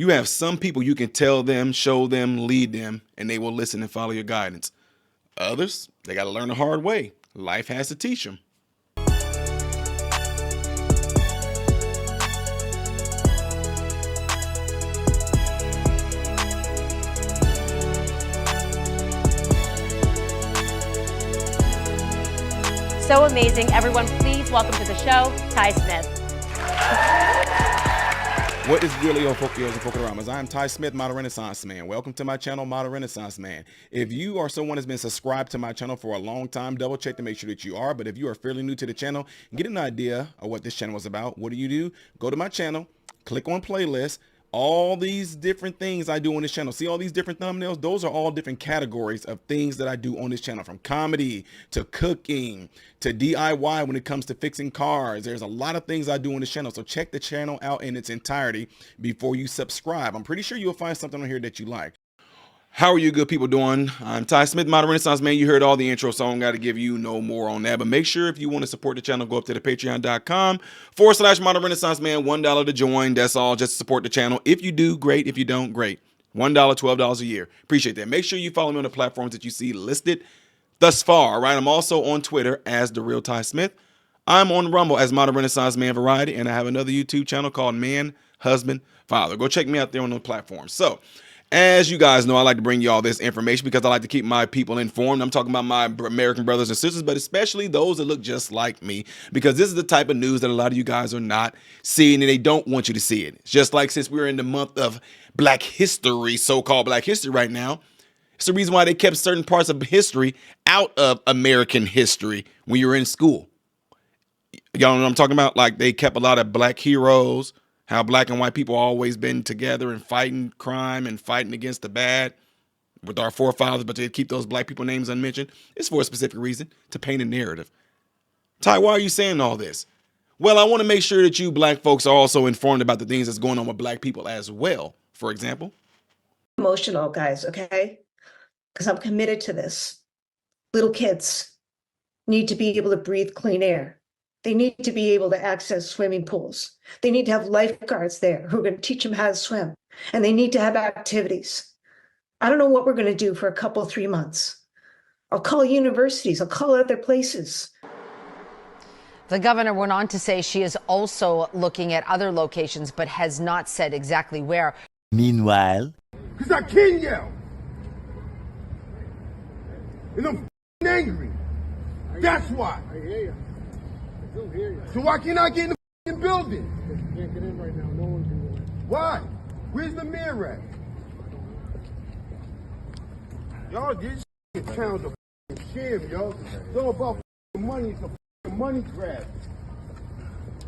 You have some people you can tell them, show them, lead them, and they will listen and follow your guidance. Others, they got to learn the hard way. Life has to teach them. So amazing. Everyone, please welcome to the show, Ty Smith. What is really Ofokios and Fokuramas? I'm Ty Smith, Model Renaissance Man. Welcome to my channel, Model Renaissance Man. If you are someone that's been subscribed to my channel for a long time, double check to make sure that you are. But if you are fairly new to the channel, get an idea of what this channel is about. What do? Go to my channel, click on playlist. All these different things I do on this channel. See all these different thumbnails? Those are all different categories of things that I do on this channel, from comedy to cooking to DIY when it comes to fixing cars. There's a lot of things I do on this channel. So check the channel out in its entirety before you subscribe. I'm pretty sure you'll find something on here that you like. How are you good people doing? I'm Ty Smith, Model Renaissance Man. You heard all the intro, so I don't got to give you no more on that. But make sure if you want to support the channel, go up to the patreon.com/Model Renaissance Man. $1 to join. That's all, just to support the channel. If you do, great. If you don't, great. $1, $12 a year. Appreciate that. Make sure you follow me on the platforms that you see listed thus far, right? I'm also on Twitter as The Real Ty Smith. I'm on Rumble as Model Renaissance Man Variety, and I have another YouTube channel called Man, Husband, Father. Go check me out there on those platforms. So, as you guys know, I like to bring you all this information because I like to keep my people informed. I'm talking about my American brothers and sisters, but especially those that look just like me, because this is the type of news that a lot of you guys are not seeing, and they don't want you to see it. It's just like, since we're in the month of Black History, so-called Black History right now, it's the reason why they kept certain parts of history out of American history when you were in school. Y'all know what I'm talking about? Like, they kept a lot of Black heroes, how Black and white people always been together and fighting crime and fighting against the bad with our forefathers, but they keep those Black people names unmentioned. It's for a specific reason, to paint a narrative. Ty, why are you saying all this? Well, I want to make sure that you Black folks are also informed about the things that's going on with Black people as well. For example, emotional, guys, okay? Because I'm committed to this. Little kids need to be able to breathe clean air. They need to be able to access swimming pools. They need to have lifeguards there who are going to teach them how to swim. And they need to have activities. I don't know what we're going to do for a couple, 3 months. I'll call universities. I'll call other places. The governor went on to say she is also looking at other locations, but has not said exactly where. Meanwhile, because I can yell. And I'm angry. That's why. I hear you. I do hear you. So why can't I get in the building? You can't get in right now. No one can get in. Why? Where's the mayor at? Y'all, this town's a sham, yo. It's all about money. It's a money grab.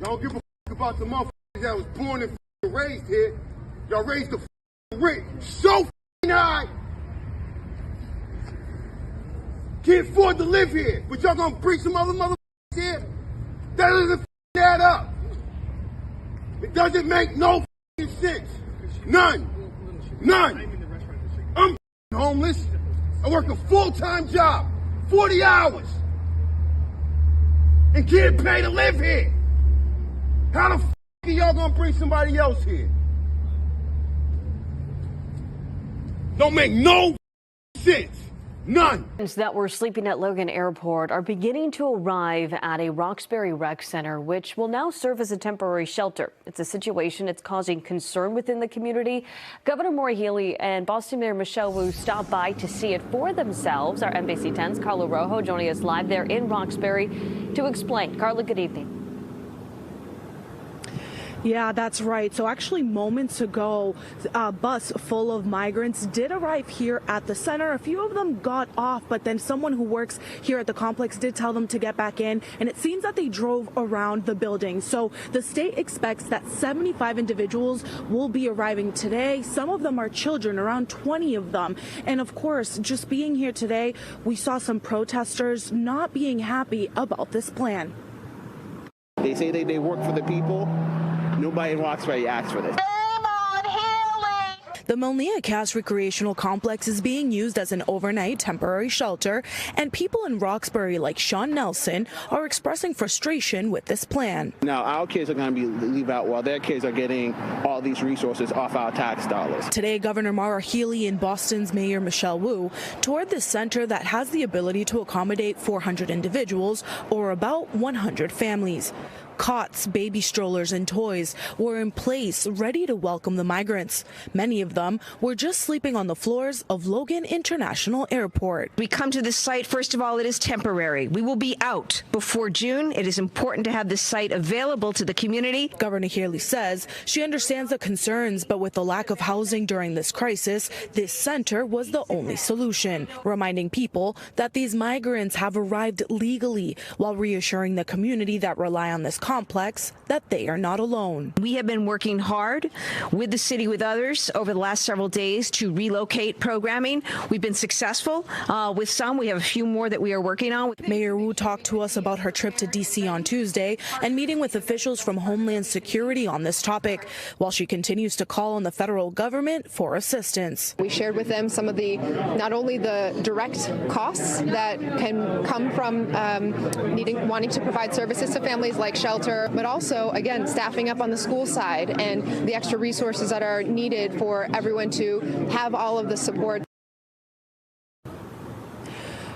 Y'all don't give a about the motherfuckers that was born and raised here. Y'all raised the rent so high. Can't afford to live here, but y'all gonna bring some other motherfuckers here? That doesn't add up. It doesn't make no sense. None. I'm homeless. I work a full-time job, 40 hours, and can't pay to live here. How the are y'all gonna bring somebody else here? Don't make no sense. None. That were sleeping at Logan Airport are beginning to arrive at a Roxbury Rec Center, which will now serve as a temporary shelter. It's a situation that's causing concern within the community. Governor Maura Healey and Boston Mayor Michelle Wu stopped by to see it for themselves. Our NBC 10's Carla Rojo joining us live there in Roxbury to explain. Carla, good evening. Yeah, that's right. So actually moments ago, a bus full of migrants did arrive here at the center. A few of them got off, but then someone who works here at the complex did tell them to get back in. And it seems that they drove around the building. So the state expects that 75 individuals will be arriving today. Some of them are children, around 20 of them. And of course, just being here today, we saw some protesters not being happy about this plan. They say they work for the people. Nobody in Roxbury asks for this. The Molniacast Recreational Complex is being used as an overnight temporary shelter, and people in Roxbury like Sean Nelson are expressing frustration with this plan. Now, our kids are going to leave out while their kids are getting all these resources off our tax dollars. Today, Governor Maura Healey and Boston's Mayor Michelle Wu toured this center that has the ability to accommodate 400 individuals or about 100 families. Cots, baby strollers, and toys were in place, ready to welcome the migrants. Many of them were just sleeping on the floors of Logan International Airport. We come to this site, first of all, it is temporary. We will be out before June. It is important to have this site available to the community. Governor Healey says she understands the concerns, but with the lack of housing during this crisis, this center was the only solution, reminding people that these migrants have arrived legally, while reassuring the community that rely on this complex that they are not alone. We have been working hard with the city, with others, over the last several days to relocate programming. We've been successful with some. We have a few more that we are working on. Mayor Wu talked to us about her trip to D.C. on Tuesday and meeting with officials from Homeland Security on this topic, while she continues to call on the federal government for assistance. We shared with them some of the, not only the direct costs that can come from wanting to provide services to families like shelter, but also, again, staffing up on the school side and the extra resources that are needed for everyone to have all of the support.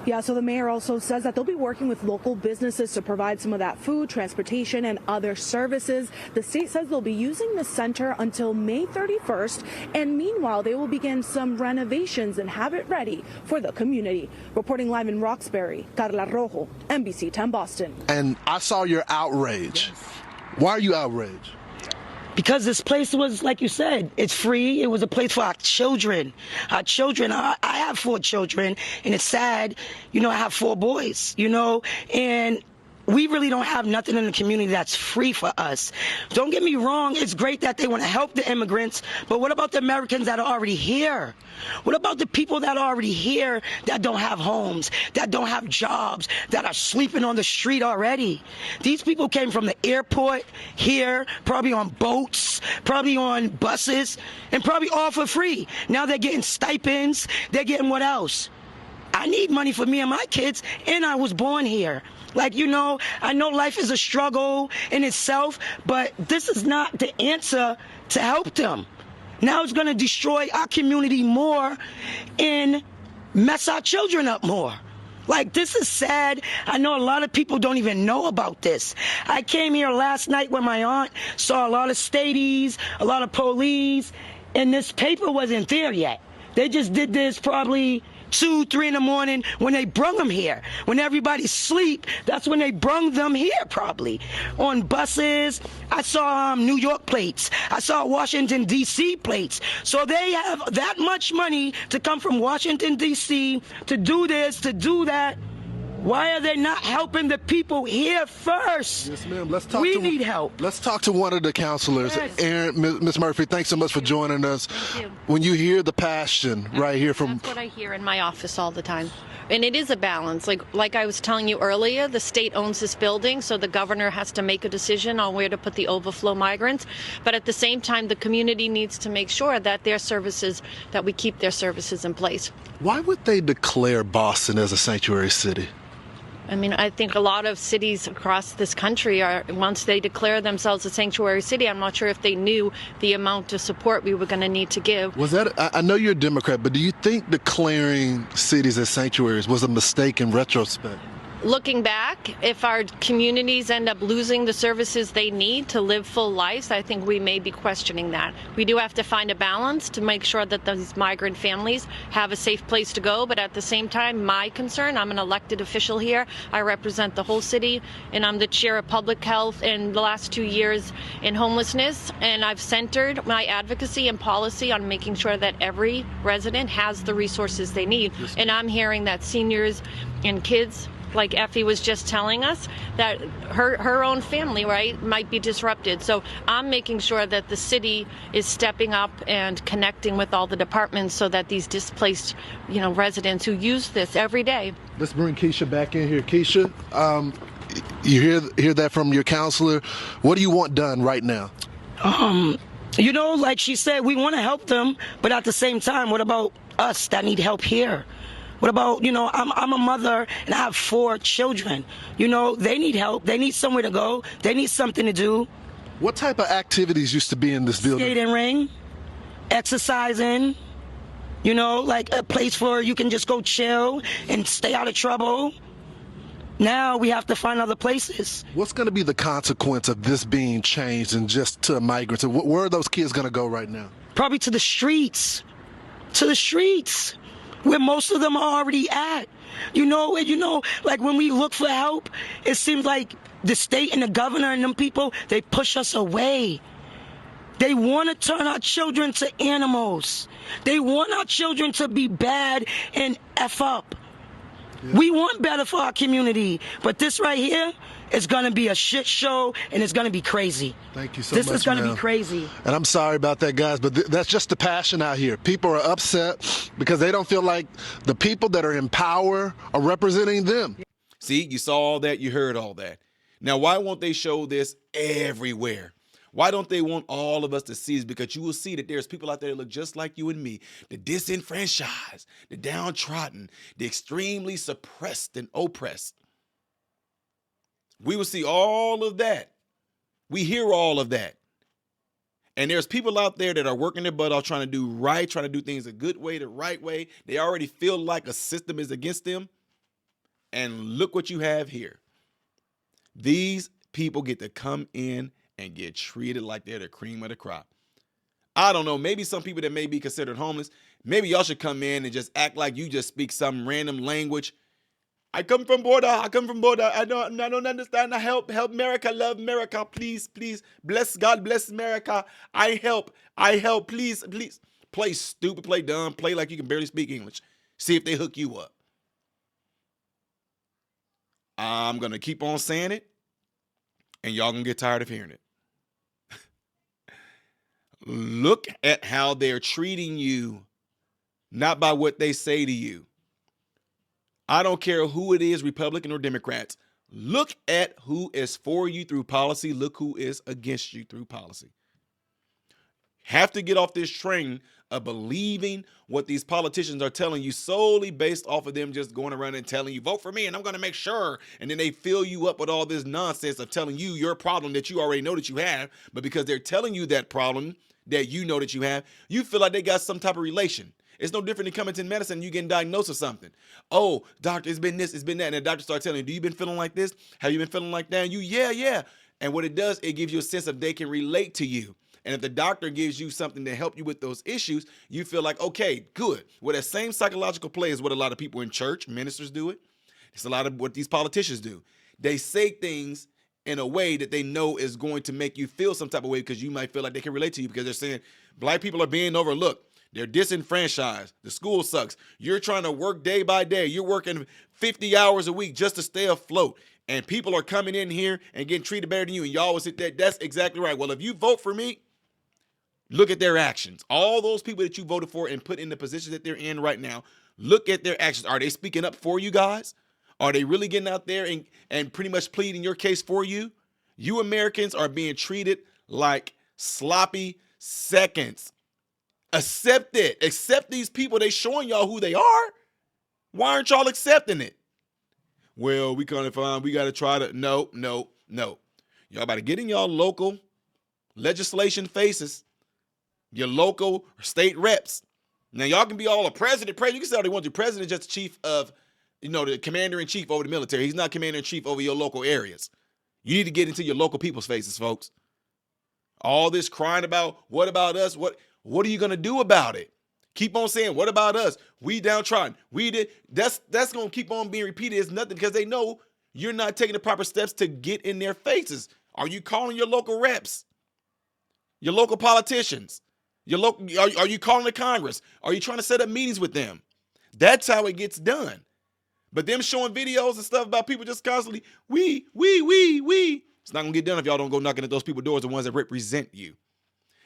Yeah, so the mayor also says that they'll be working with local businesses to provide some of that food, transportation, and other services. The state says they'll be using the center until May 31st, and meanwhile, they will begin some renovations and have it ready for the community. Reporting live in Roxbury, Carla Rojo, NBC 10 Boston. And I saw your outrage. Why are you outraged? Because this place was, like you said, it's free. It was a place for our children. Our children, I have 4 children, and it's sad, I have 4 boys, and we really don't have nothing in the community that's free for us. Don't get me wrong, it's great that they want to help the immigrants, but what about the Americans that are already here? What about the people that are already here that don't have homes, that don't have jobs, that are sleeping on the street already? These people came from the airport here, probably on boats, probably on buses, and probably all for free. Now they're getting stipends, they're getting what else? I need money for me and my kids, and I was born here. I know life is a struggle in itself, but this is not the answer to help them. Now it's going to destroy our community more and mess our children up more. This is sad. I know a lot of people don't even know about this. I came here last night with my aunt, saw a lot of stadies, a lot of police, and this paper wasn't there yet. They just did this probably 2, 3 in the morning when they brung them here. When everybody sleep, that's when they brung them here probably. On buses, I saw New York plates. I saw Washington, D.C. plates. So they have that much money to come from Washington, D.C. to do this, to do that. Why are they not helping the people here first? Yes, ma'am. We need help. Let's talk to one of the counselors. Yes. Ms. Murphy, thanks so much for joining us. Thank you. When you hear the passion right here from... That's what I hear in my office all the time. And it is a balance. Like I was telling you earlier, the state owns this building, so the governor has to make a decision on where to put the overflow migrants. But at the same time, the community needs to make sure that that we keep their services in place. Why would they declare Boston as a sanctuary city? I think a lot of cities across this country once they declare themselves a sanctuary city, I'm not sure if they knew the amount of support we were going to need to give. I know you're a Democrat, but do you think declaring cities as sanctuaries was a mistake in retrospect? Looking back, if our communities end up losing the services they need to live full lives, I think we may be questioning that. We do have to find a balance to make sure that these migrant families have a safe place to go. But at the same time, my concern, I'm an elected official here. I represent the whole city, and I'm the chair of public health in the last 2 years in homelessness. And I've centered my advocacy and policy on making sure that every resident has the resources they need. And I'm hearing that seniors and kids, like Effie was just telling us, that her own family, right, might be disrupted. So I'm making sure that the city is stepping up and connecting with all the departments so that these displaced, residents who use this every day. Let's bring Keisha back in here. Keisha, you hear that from your counselor. What do you want done right now? You know, like she said, we want to help them, but at the same time, what about us that need help here? What about, you know, I'm a mother and I have 4 children. You know, they need help. They need somewhere to go. They need something to do. What type of activities used to be in this building? Skating ring, exercising, you know, like a place where you can just go chill and stay out of trouble. Now we have to find other places. What's going to be the consequence of this being changed and just to migrants? And where are those kids going to go right now? Probably to the streets. To the streets, where most of them are already at. You know, like when we look for help, it seems like the state and the governor and them people, they push us away. They want to turn our children to animals. They want our children to be bad and F up. Yeah. We want better for our community, but this right here is going to be a shit show, and it's going to be crazy. Thank you so much, This is going to be crazy. And I'm sorry about that, guys, but that's just the passion out here. People are upset because they don't feel like the people that are in power are representing them. See, you saw all that, you heard all that. Now, why won't they show this everywhere? Why don't they want all of us to see this? Because you will see that there's people out there that look just like you and me, the disenfranchised, the downtrodden, the extremely suppressed and oppressed. We will see all of that. We hear all of that. And there's people out there that are working their butt off trying to do right, trying to do things a good way, the right way. They already feel like a system is against them. And look what you have here. These people get to come in and get treated like they're the cream of the crop. I don't know, maybe some people that may be considered homeless, maybe y'all should come in and just act like you just speak some random language. I come from border. I don't understand. I help America, love America. Please, bless God, bless America. I help, please. Play stupid, play dumb, play like you can barely speak English. See if they hook you up. I'm going to keep on saying it, and y'all going to get tired of hearing it. Look at how they're treating you, not by what they say to you. I don't care who it is, Republican or Democrats. Look at who is for you through policy. Look who is against you through policy. Have to get off this train of believing what these politicians are telling you solely based off of them just going around and telling you, vote for me and I'm going to make sure. And then they fill you up with all this nonsense of telling you your problem that you already know that you have. But because they're telling you that problem that you know that you have, you feel like they got some type of relation. It's no different than coming to medicine and you getting diagnosed with something. Oh, doctor, it's been this, it's been that. And the doctor starts telling you, do you been feeling like this? Have you been feeling like that? And you, yeah. And what it does, it gives you a sense of they can relate to you. And if the doctor gives you something to help you with those issues, you feel like, okay, good. Well, that same psychological play is what a lot of people in church, ministers do it. It's a lot of what these politicians do. They say things in a way that they know is going to make you feel some type of way because you might feel like they can relate to you because they're saying black people are being overlooked. They're disenfranchised. The school sucks. You're trying to work day by day. You're working 50 hours a week just to stay afloat. And people are coming in here and getting treated better than you. And y'all always sit there. That's exactly right. Well, if you vote for me, look at their actions. All those people that you voted for and put in the positions that they're in right now, look at their actions. Are they speaking up for you guys? Are they really getting out there and pretty much pleading your case for you? You Americans are being treated like sloppy seconds. Accept it. Accept these people. They showing y'all who they are. Why aren't y'all accepting it? Well, we got to try to, no. Y'all about to get in y'all local legislation faces, your local state reps. Now, y'all can be all a president. You can say all they want to. President is just the chief of, the commander-in-chief over the military. He's not commander-in-chief over your local areas. You need to get into your local people's faces, folks. All this crying about, what about us? What are you going to do about it? Keep on saying, what about us? We downtrodden. We did. That's going to keep on being repeated. It's nothing because they know you're not taking the proper steps to get in their faces. Are you calling your local reps? Your local politicians? Are you calling the Congress? Are you trying to set up meetings with them? That's how it gets done. But them showing videos and stuff about people just constantly, we. It's not going to get done if y'all don't go knocking at those people's doors, the ones that represent you.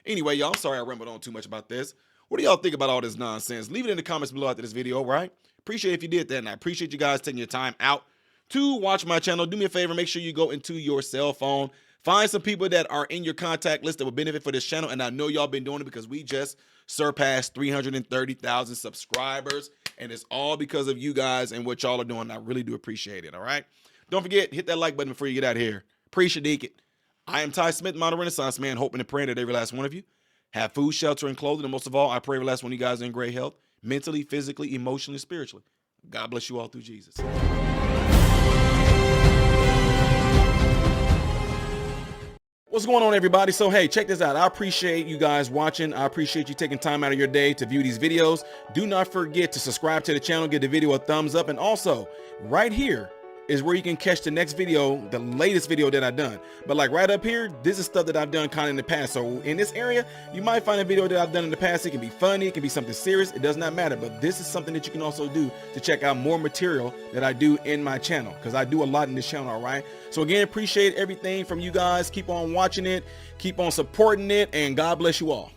Anyway, y'all, I'm sorry I rambled on too much about this. What do y'all think about all this nonsense? Leave it in the comments below after this video, right? Appreciate if you did that, and I appreciate you guys taking your time out to watch my channel. Do me a favor, make sure you go into your cell phone, Find some people that are in your contact list that will benefit for this channel. And I know y'all been doing it because we just surpassed 330,000 subscribers. And it's all because of you guys and what y'all are doing. I really do appreciate it. All right. Don't forget, hit that like button before you get out of here. Appreciate it. I am Ty Smith, Modern Renaissance Man, hoping and praying that every last one of you have food, shelter, and clothing. And most of all, I pray every last one of you guys are in great health, mentally, physically, emotionally, spiritually. God bless you all through Jesus. What's going on, everybody? So, hey, check this out. I appreciate you guys watching. I appreciate you taking time out of your day to view these videos. Do not forget to subscribe to the channel, give the video a thumbs up, and also right here is where you can catch the next video, the latest video that I've done. But like right up here, this is stuff that I've done kind of in the past. So in this area, you might find a video that I've done in the past. It can be funny, it can be something serious. It does not matter. But this is something that you can also do to check out more material that I do in my channel, because I do a lot in this channel, all right? So again, appreciate everything from you guys. Keep on watching it, keep on supporting it, and God bless you all.